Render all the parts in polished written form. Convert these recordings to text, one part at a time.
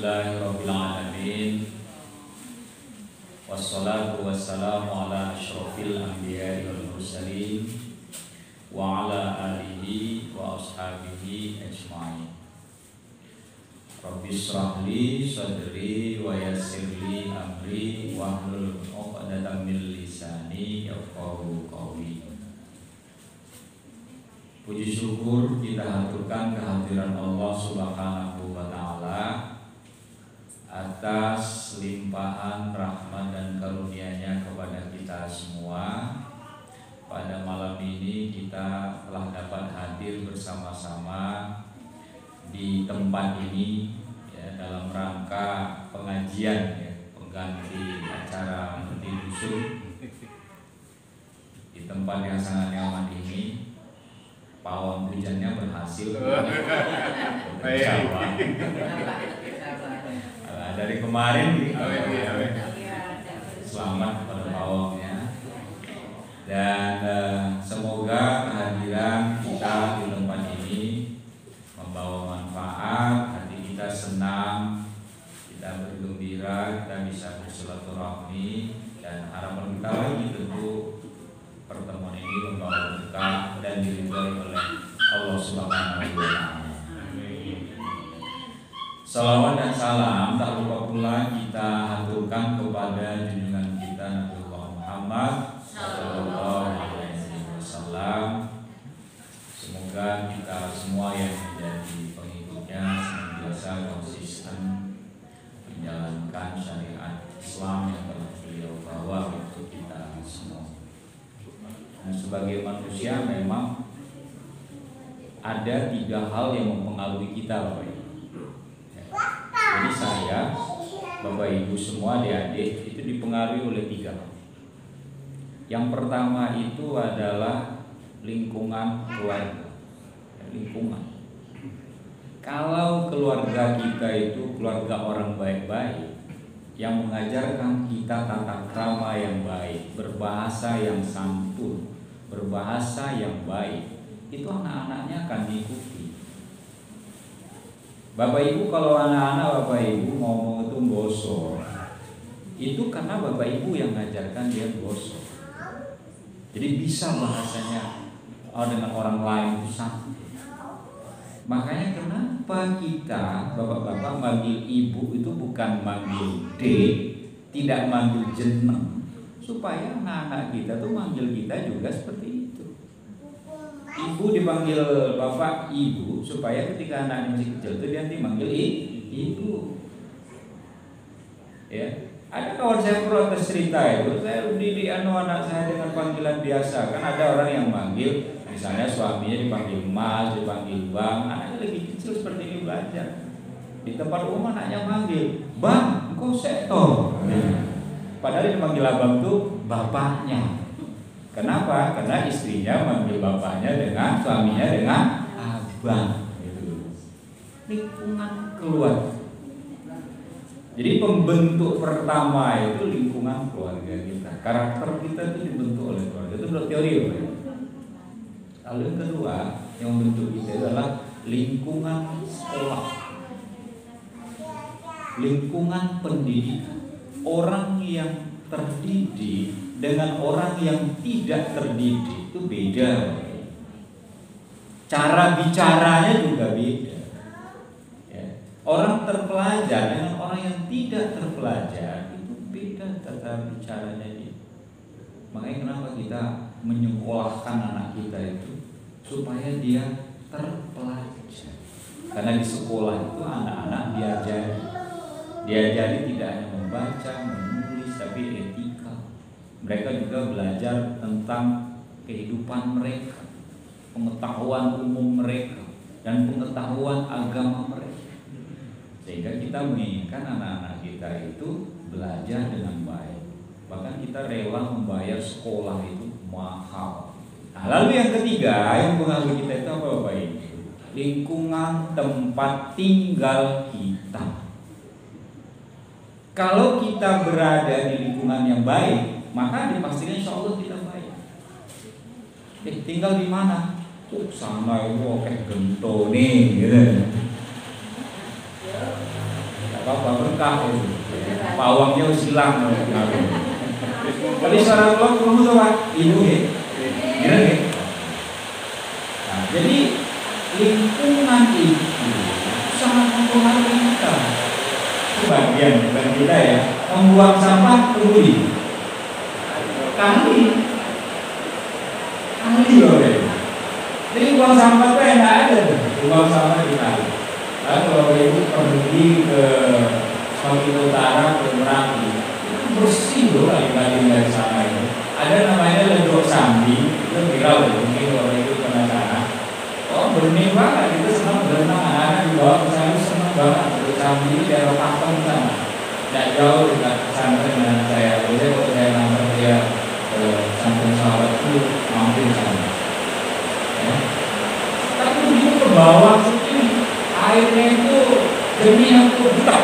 Alhamdulillahirrabbilalamin. Wassalatu wassalamu ala asyrafil anbiya'i wal mursalin wa ala alihi wa ashabihi ajma'in. Rabbi shrah li sadri wa yassir li amri wahlul 'uqdatam min lisani yafqahu qawli. Puji syukur kita haturkan kehadiran Allah Subhanahu wa taala atas limpahan rahmat dan karunia-Nya kepada kita semua. Pada malam ini kita telah dapat hadir bersama-sama di tempat ini ya, dalam rangka pengajian ya, pengganti acara Mengerti Dusun di tempat yang sangat nyaman ini. Pawang hujannya berhasil berjawab. Dari kemarin selamat pada pawangnya. Dan semoga kehadiran kita di tempat ini membawa manfaat, hati kita senang, kita bergembira, kita bisa bersilaturahmi, dan harapan kita lagi tentu pertemuan ini membawa berkah dan diridhai oleh Allah Subhanahu wa taala. Salawat dan salam tak lupa pula kita haturkan kepada junjungan kita Nabi Muhammad sallallahu alaihi wasallam. Semoga kita semua yang menjadi pengikutnya senantiasa konsisten menjalankan syariat Islam yang telah beliau bawa untuk kita semua. Dan sebagai manusia memang ada 3 hal yang mempengaruhi kita, Bapak Ibu. Jadi saya, Bapak Ibu semua, adik-adik itu dipengaruhi oleh 3 hal. Yang pertama itu adalah lingkungan keluarga. Lingkungan. Kalau keluarga kita itu keluarga orang baik-baik yang mengajarkan kita tata krama yang baik, berbahasa yang santun, berbahasa yang baik, itu anak-anaknya akan diikuti. Bapak Ibu kalau anak-anak Bapak Ibu ngomong itu bosok, itu karena Bapak Ibu yang ngajarkan dia bosok. Jadi bisa bahasanya dengan orang lain itu santun. Makanya kenapa kita bapak-bapak manggil ibu itu bukan manggil D, tidak manggil jeneng, supaya anak-anak kita tuh manggil kita juga seperti itu. Ibu dipanggil bapak ibu supaya ketika anaknya masih kecil itu dia dipanggil ibu. Ya, ada kawan saya protes cerita itu, saya didik anak saya dengan panggilan biasa. Kan ada orang yang manggil, misalnya suaminya dipanggil mas, dipanggil bang, anaknya lebih kecil seperti ini belajar. Di tempat umum anaknya manggil bang, engkau setor. Padahal dipanggil abang itu bapaknya. Kenapa? Karena istrinya manggil bapaknya dengan suaminya dengan abang. Itu lingkungan keluarga. Jadi pembentuk pertama itu lingkungan keluarga kita. Karakter kita itu dibentuk oleh keluarga. Itu menurut teori ya. Lalu yang kedua yang membentuk kita adalah lingkungan sekolah, lingkungan pendidikan. Orang yang terdidik dengan orang yang tidak terdidik itu beda. Cara bicaranya juga beda. Ya. Orang terpelajar dengan orang yang tidak terpelajar itu beda tata bicaranya dia. Makanya kenapa kita menyekolahkan anak kita itu supaya dia terpelajar. Karena di sekolah itu anak-anak diajari tidak hanya membaca, menulis, tapi etika. Mereka juga belajar tentang kehidupan mereka, pengetahuan umum mereka, dan pengetahuan agama mereka. Sehingga kita menginginkan anak-anak kita itu belajar dengan baik. Bahkan kita rela membayar sekolah itu mahal. Nah, lalu yang ketiga yang mempengaruhi kita itu apa Bapak Ibu? Lingkungan tempat tinggal kita. Kalau kita berada di lingkungan yang baik, maka dipastikan insya Allah kita baik. Tinggal di mana? Sana itu kayak gento nih, gitu. apa berkah itu. Pawangnya silang. Kalau secara keluar kamu tuh Pak, ibu ya, gila ya. Nah, jadi lingkungan itu sangat mempengaruhi kita. Sebagian bukan kita ya, membuang sampah peduli. Kali oleh. Jadi buang sampah itu enak aja tuh, buang sampah di kali. Lalu kalau ibu pergi ke Sumatera Utara ke Merapi, itu bersih loh kali-kali dari sana itu. Ada namanya Ledok Sambi, itu viral loh, mungkin kalau ibu penasaran. Oh benih banget, itu senang berenang, anak-anak dibawa ke sana senang banget. Ledok Sambi di daerah Pakem sana, tidak jauh dekat pesantren dengan saya. Biasanya kalau saya nonton dia sampai sahabat itu mampir sana. Ya. Tapi begitu ke bawah sini, airnya itu jernih yang butak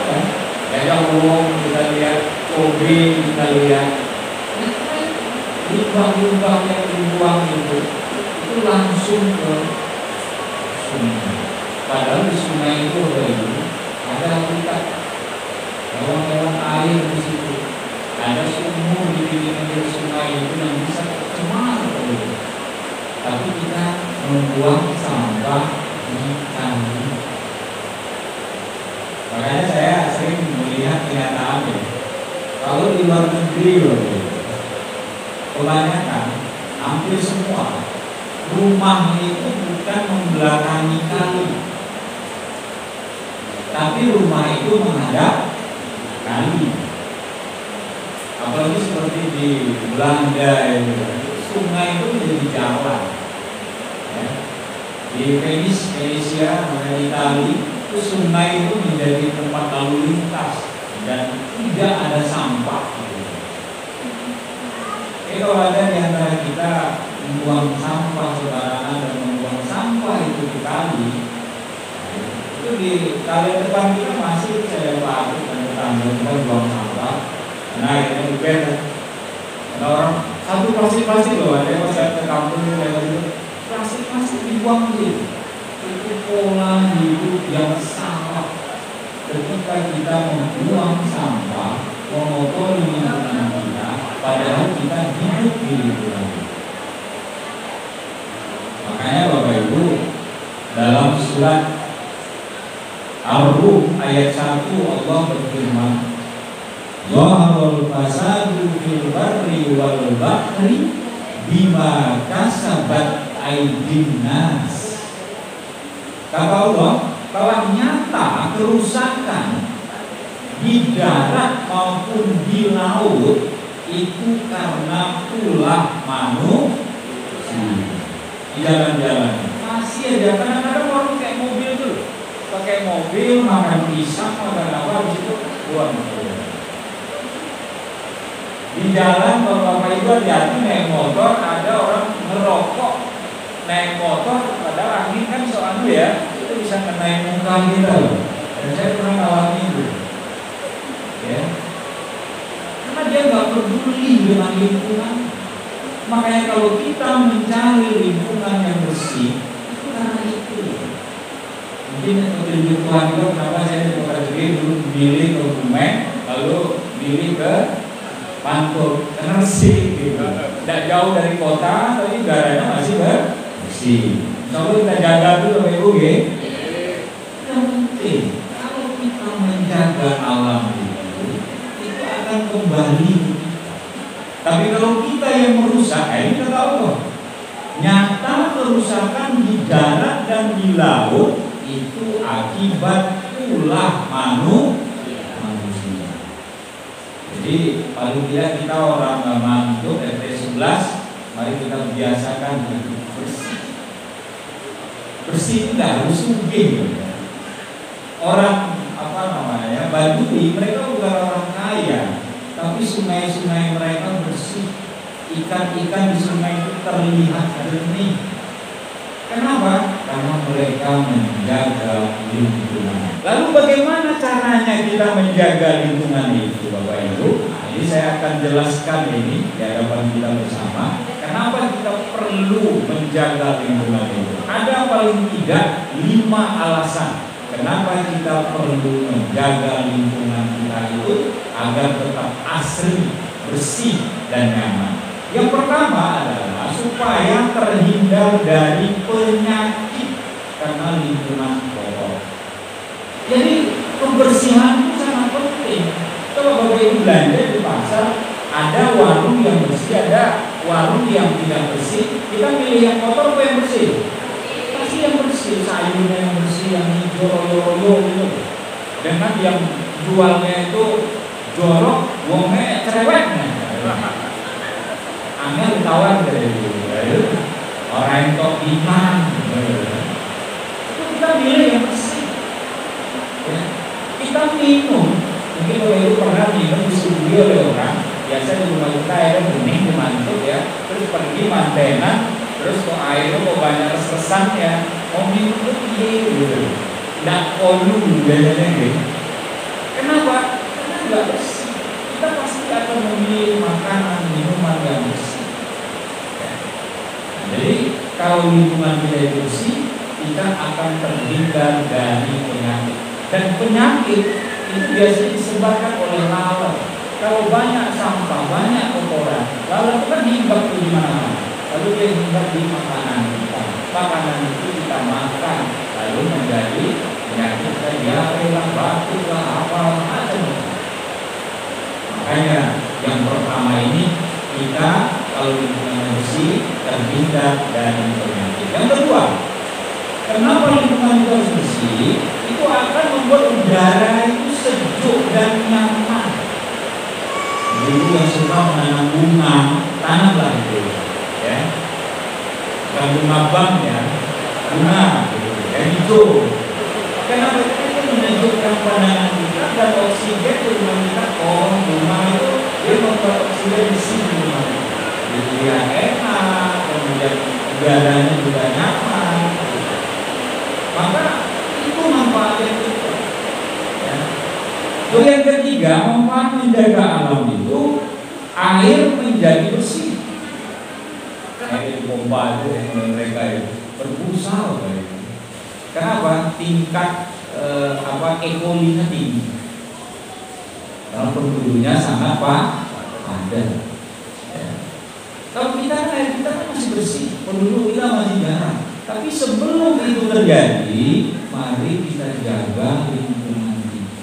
kan? Kayak ngomong kita lihat, kobe kita lihat, limbah-limbah yang dibuang itu langsung ke sungai. Padahal di sungai itu ada habitat, hewan-hewan air di situ. Ada sumur di pinggir sungai itu yang bisa tercemar. Tapi kita membuang sampah di kali. Makanya saya sering melihat kenyataan ya. Kalau di luar negeri kebanyakan hampir semua rumah itu bukan membelakangi kali, tapi rumah itu menghadap kali. Apalagi seperti di Belanda itu, sungai itu menjadi jalan. Ya. Di Venesia, Itali, itu sungai itu menjadi tempat lalu lintas dan tidak ada sampah. Kalau ada di antara kita membuang sampah sembarangan dan membuang sampah itu di kali, itu di kali depan kita masih saya pahami dan tetangga kita buang sampah. Nah ini beda. Ada orang satu plastik loh, ada yang saya ke kampung itu plastik dibuang gitu. Itu pola hidup yang salah. Ketika kita membuang sampah, mengotori lingkungan kita, padahal kita hidup di lingkungan. Makanya Bapak Ibu, dalam surat Ar-Rum ayat 1 Allah berfirman, Zaharul fasadu fil barri wal bahri bima kasabat aydin nas. Kata Allah, bahwa nyata kerusakan di darat maupun di laut itu karena ulah manusia. Di jalan-jalan masih aja kadang-kadang orang kayak mobil tuh, pakai mobil makan pisang makan apa di situ buang. Di jalan kalau Bapak Ibu hati-hati naik motor, ada orang ngerokok naik motor, padahal angin kan soalnya ya itu bisa kenain muka kita loh. Dan saya pernah alami itu, ya, karena dia nggak peduli dengan lingkungan. Makanya kalau kita mencari lingkungan yang bersih, itu karena itu. Mungkin petunjuk Tuhan itu kenapa saya di Kota Gede dulu pilih ke Bumen, lalu pilih ke Pantul, karena bersih gitu. Tidak jauh dari kota, tapi udaranya masih bersih. Kalau kita jaga dulu Bapak Ibu, yang penting kalau kita menjaga alam itu akan kembali. Tapi kalau kita yang merusak, ini kata Allah, nyata kerusakan di darat dan di laut itu akibat ulah manusia. Jadi paling tidak kita orang mantuk RT 11, mari kita biasakan hidup bersih. Bersih itu tidak harus sugih. Orang Badui, mereka bukan orang kaya, tapi sungai-sungai mereka bersih. Ikan-ikan di sungai itu terlihat jernih. Kenapa? Karena mereka menjaga lingkungan. Lalu bagaimana caranya kita menjaga lingkungan itu, Bapak Ibu? Nah, ini saya akan jelaskan ini di hadapan kita bersama. Kenapa kita perlu menjaga lingkungan itu? Ada paling tidak 5 alasan Kenapa kita perlu menjaga lingkungan kita itu agar tetap asri, bersih, dan nyaman? Yang pertama adalah supaya terhindar dari penyakit karena lingkungan kotor. Jadi kebersihan itu sangat penting. Kalau Bapak Ibu belanja di pasar, ada warung yang bersih, ada warung yang tidak bersih. Kita pilih yang kotor apa yang bersih? Pasti yang bersih, sayurnya yang bersih, yang hijau royo-royo gitu. Dengan yang jualnya itu jorok, wongnya cerewetnya. Angel ditawar dari dulu. Orang yang tok iman. Itu kita pilih yang bersih. Ya. Kita minum. Mungkin kalau itu pernah minum disuguhi oleh orang. Biasa di rumah kita airnya bening dimantuk ya. Terus pergi mantenan. Terus kok airnya kok banyak resesan ya. Mau minum tuh gitu. Nggak kolu biasanya gitu. Kenapa? Karena nggak bersih. Kita pasti akan memilih makanan, minuman yang bersih. Ya. Jadi kalau lingkungan kita itu bersih, kita akan terhindar dari penyakit. Dan penyakit itu biasanya disebabkan oleh lalat. Kalau banyak sampah, banyak kotoran, lalat itu kan hinggap di mana-mana. Lalu dia hinggap di makanan kita. Makanan itu kita makan, lalu menjadi penyakit diare lah, batuk lah, apa macam. Makanya yang pertama ini kita kalau lingkungan bersih terhindar dari penyakit. Yang kedua, kenapa lingkungan itu harus bersih? Itu akan membuat udara itu sejuk dan nyaman. Dulu yang suka menanam bunga, tanamlah itu, ya. Bukan bunga bank ya, bunga, yang hijau. Kenapa itu menyejukkan pandangan kita dan oksigen di rumah kita? Oh, bunga itu dia membuat oksigen di sini rumah. Jadi dia enak, kemudian udaranya juga nyaman. Maka itu manfaatnya itu. Ya. Lalu yang ketiga, manfaat menjaga alam itu air menjadi bersih. Air pompa itu yang mereka itu berbusa kayak. Kenapa? Tingkat ekolinya tinggi. Karena penduduknya sangat padat. Ya. Kalau kita air kita kan masih bersih, penduduk kita masih jarang. Tapi sebelum itu terjadi, mari kita jaga lingkungan kita.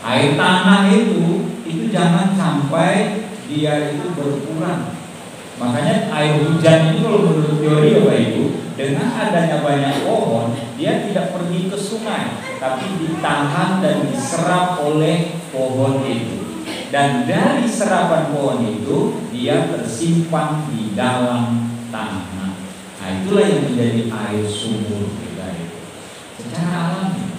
Air tanah itu jangan sampai dia itu berkurang. Makanya air hujan itu kalau menurut teori Bapak Ibu, dengan adanya banyak pohon, dia tidak pergi ke sungai, tapi ditahan dan diserap oleh pohon itu. Dan dari serapan pohon itu, dia tersimpan di dalam tanah. Nah, itulah yang menjadi air sumur kita itu. Secara alami.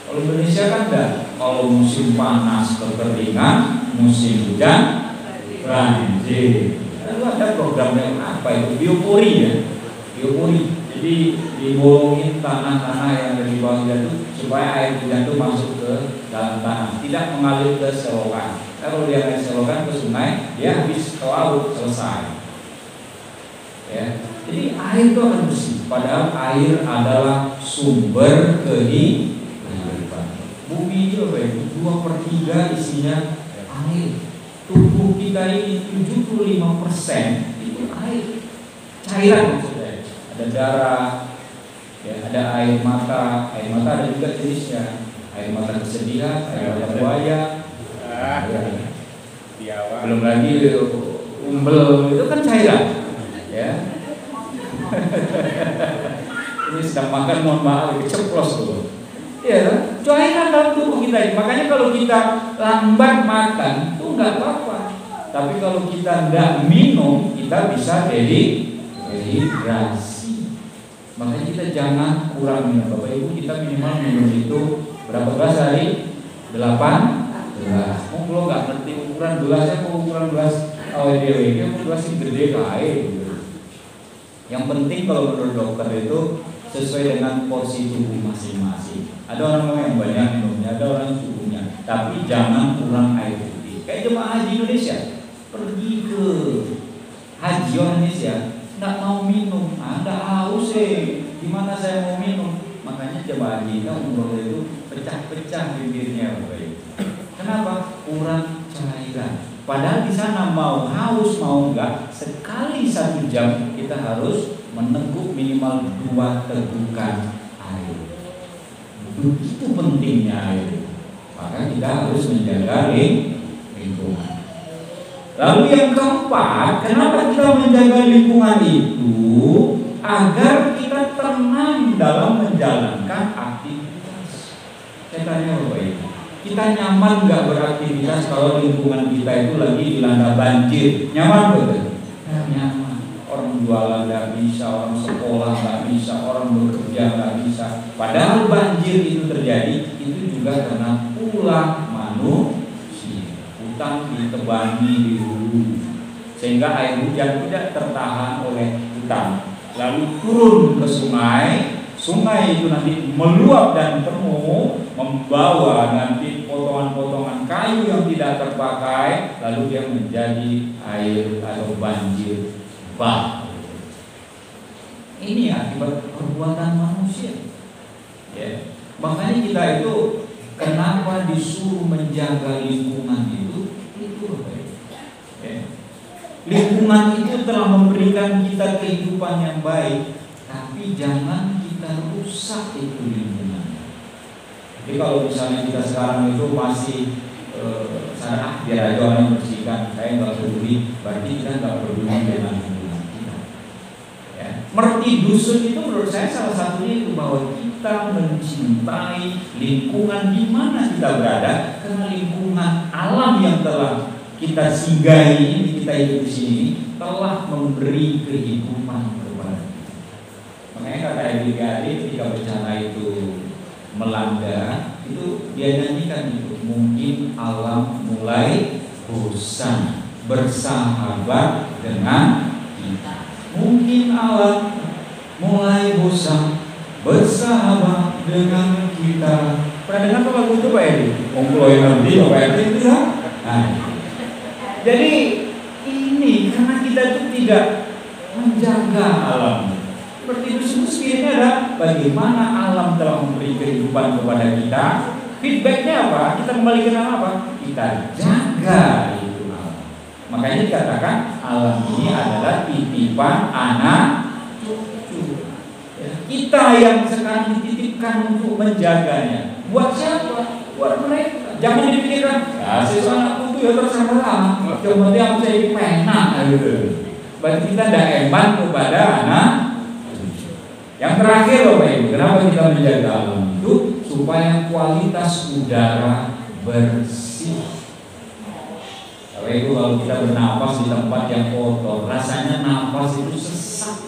Kalau Indonesia kan enggak. Kalau musim panas kekeringan, musim hujan banjir. Lalu ada programnya apa itu? Biopori ya. Biopori. Jadi dibolongin tanah-tanah yang ada di bawah itu supaya air hujan itu masuk ke dalam tanah, tidak mengalir ke selokan. Kalau dia naik selokan ke sungai, dia habis ke laut, selesai. Ya. Jadi air itu akan bersih. Padahal air adalah sumber kehidupan. Bumi ini Bapak Ibu 2/3 isinya air. Tubuh kita ini 75% itu air. Cairan maksudnya. Ada darah, ya, ada air mata. Air mata ada juga jenisnya. Air mata kesedihan, air mata buaya. Ya. Belum lagi umbel itu kan cairan. Ya. Ini sedang makan, mohon maaf, keceplos tuh. Ya, cairan dalam tubuh kita. Makanya kalau kita lambat makan itu nggak apa-apa. Tapi kalau kita nggak minum, kita bisa dehidrasi. Makanya kita jangan kurang minum. Bapak Ibu, kita minimal minum itu berapa gelas hari? 8 gelas. Kalau nggak ngerti ukuran gelasnya, ukuran gelas AWDW ini gelas yang gede kayak gitu. Yang penting kalau menurut dokter itu sesuai dengan porsi tubuh masing-masing. Ada orang yang banyak minumnya, ada orang yang cukupnya. Tapi jangan kurang air putih. Kayak jemaah haji Indonesia pergi ke haji Indonesia, nggak mau minum, nggak haus gimana saya mau minum? Makanya jemaah kita umroh itu pecah-pecah bibirnya, Bapak. Kenapa? Kurang cairan. Padahal di sana mau haus mau enggak, sekali 1 jam kita harus meneguk minimal 2 tegukan air. Begitu pentingnya air. Maka kita harus menjaga lingkungan. Lalu yang keempat, kenapa kita menjaga lingkungan itu? Agar kita tenang dalam menjalankan aktivitas. Saya tanya Bapak Ibu, kita nyaman nggak beraktivitas kalau lingkungan kita itu lagi dilanda banjir? Nyaman betul? Nyaman. Orang jualan nggak bisa, orang sekolah nggak bisa, orang bekerja nggak bisa. Padahal banjir itu terjadi itu juga karena ulah manusia. Hutan ditebangi di hulu, sehingga air hujan tidak tertahan oleh hutan, lalu turun ke sungai. Sungai itu nanti meluap dan penuh, membawa nanti potongan-potongan kayu yang tidak terpakai, lalu dia menjadi air atau banjir bah. Ini akibat perbuatan manusia. Ya. Makanya kita itu kenapa disuruh menjaga lingkungan itu ya. Lingkungan itu telah memberikan kita kehidupan yang baik, tapi jangan kita rusak itu lingkungan. Jadi kalau misalnya kita sekarang itu masih biar aja orang yang bersihkan, saya nggak peduli, berarti kita nggak peduli dengan lingkungan kita. Ya. Merti dusun itu menurut saya salah satunya itu bahwa kita mencintai lingkungan di mana kita berada, karena lingkungan alam yang telah kita singgahi ini, kita hidup di sini, telah memberi kehidupan kepada kita. Makanya kata Adi ketika bencana itu melanda, itu dia nyanyikan itu, mungkin alam mulai bosan bersahabat dengan kita. Mungkin alam mulai bosan bersahabat dengan kita. Pernah dengar lagu itu Pak Edi? Kalau yang ngerti Pak Edi itu ya. Nah, jadi ini karena kita itu tidak menjaga alam. Seperti itu sebetulnya ada bagaimana alam telah memberi kehidupan kepada kita. Feedbacknya apa? Kita kembalikan apa? Kita jaga itu alam. Makanya dikatakan alam ini adalah titipan anak cucu. Kita yang sekarang dititipkan untuk menjaganya. Buat siapa? Buat mereka. Jangan dipikirkan, ya siswa anakku itu ya terserah. Cuma dia aku jadi pena gitu. Berarti kita tidak eman kepada anak. Yang terakhir Bapak Ibu, kenapa kita menjaga alam itu? Supaya kualitas udara bersih. Bapak Ibu, kalau kita bernapas di tempat yang kotor, rasanya napas itu sesak.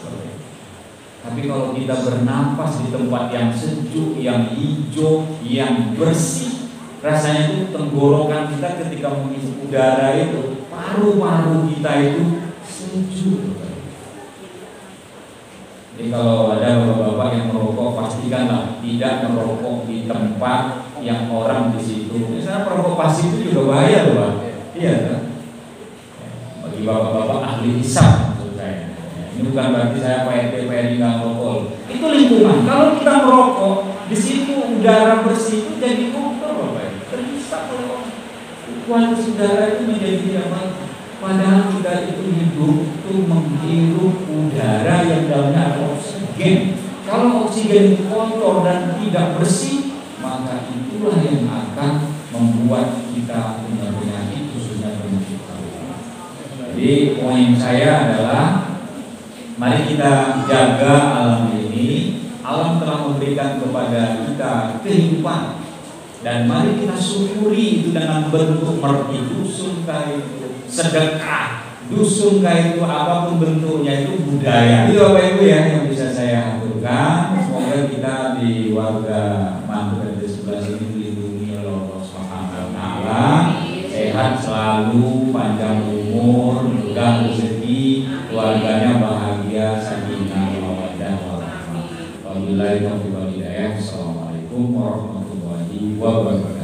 Tapi kalau kita bernapas di tempat yang sejuk, yang hijau, yang bersih, rasanya itu tenggorokan kita ketika mengisi udara itu, paru-paru kita itu sejuk. Jadi kalau ada bapak-bapak yang merokok, pastikanlah tidak merokok di tempat yang orang di situ. Misalnya perokok pasif itu juga bahaya loh Pak. Iya kan? Bagi bapak-bapak ahli hisab maksud saya. Ini bukan berarti saya Pak RT nggak merokok. Itu lingkungan. Kalau kita merokok, di situ udara bersih itu jadi kotor Bapak. Terhisap oleh kualitas udara itu menjadi tidak baik. Padahal kita itu hidup itu menghirup udara yang dalamnya ada oksigen. Kalau oksigen kotor dan tidak bersih, maka itulah yang akan membuat kita punya penyakit, khususnya penyakit paru. Jadi poin saya adalah mari kita jaga alam ini. Alam telah memberikan kepada kita kehidupan, dan mari kita syukuri itu dengan bentuk merti dusun itu sedekah, dusun itu apapun bentuknya itu budaya. Itu Bapak Ibu ya yang bisa saya aturkan. Semoga kita di warga Mandor di sebelah sini dilindungi oleh Allah Subhanahu wa taala, sehat selalu, panjang umur, murah rezeki, keluarganya bahagia, sakinah, mawaddah warahmah. Wabillahi taufiq wal hidayah. Assalamualaikum warahmatullahi wabarakatuh.